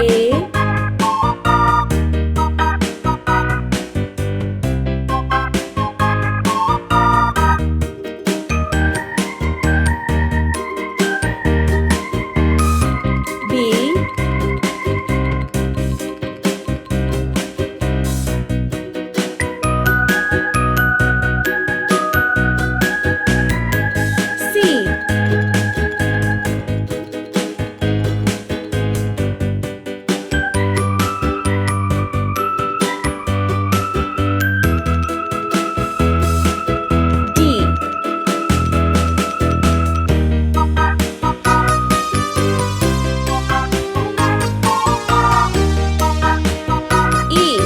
A, B, C, D, E,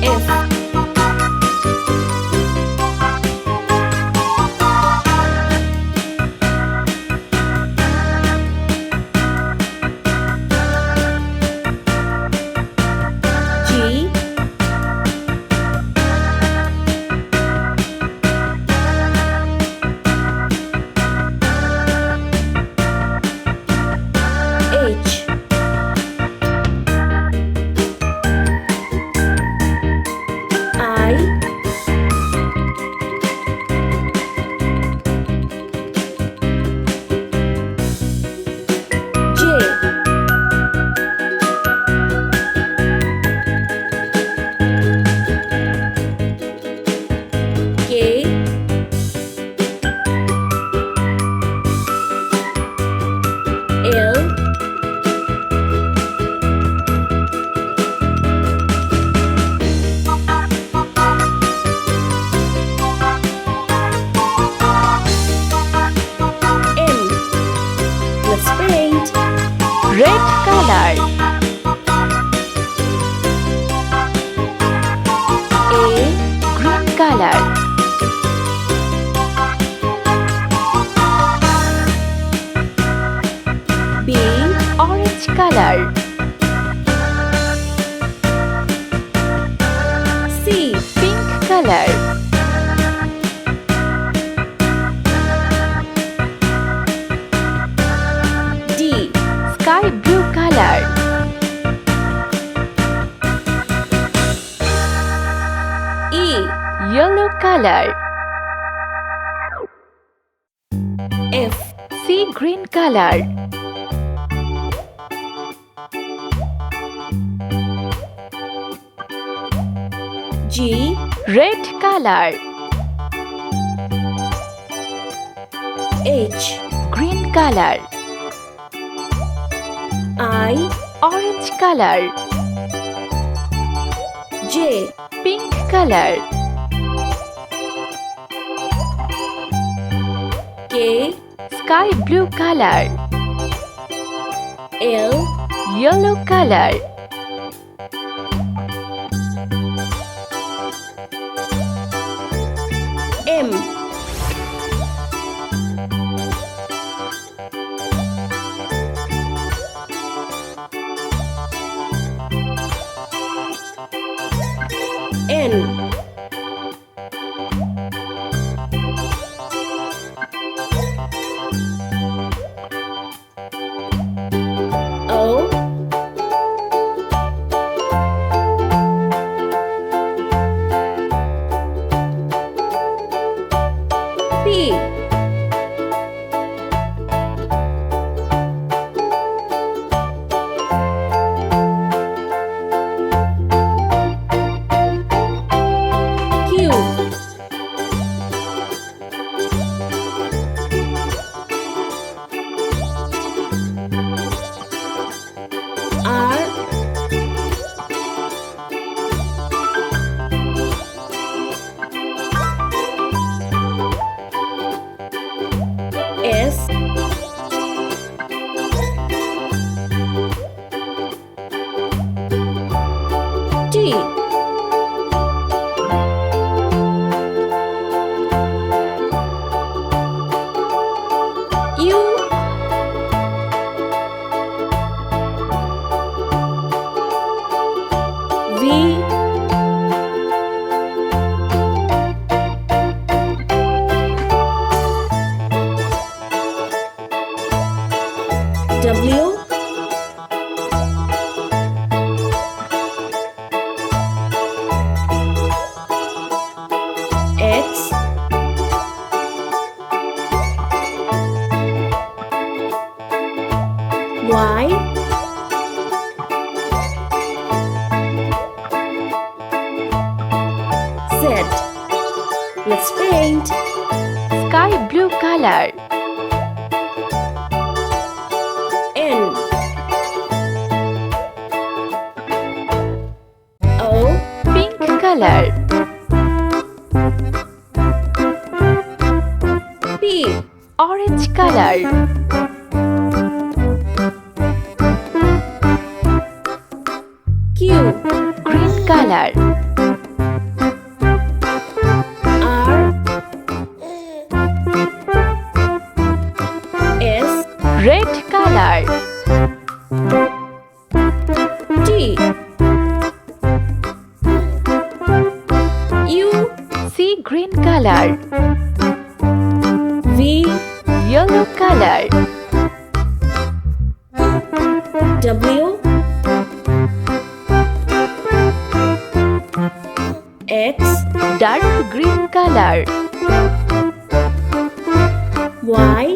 F, G, H, I, J, K, L, M. Let's paint. Red color. A, Green color. B, Orange color. C, Pink color. D, Sky blue color. E, Yellow color. F, Sea green color. G, Red color. H, Green color. I, Orange color. J, Pink color. K, Sky blue color. L, Yellow color. M, N, O, P, Q, R, X. Y. Z. Let's paint. Sky blue color. N. O. Pink color. P. Orange color. Q. Green color. R. S. Red color. T. U. Sea green color. V. Yellow color. W. X. Dark green color. Y.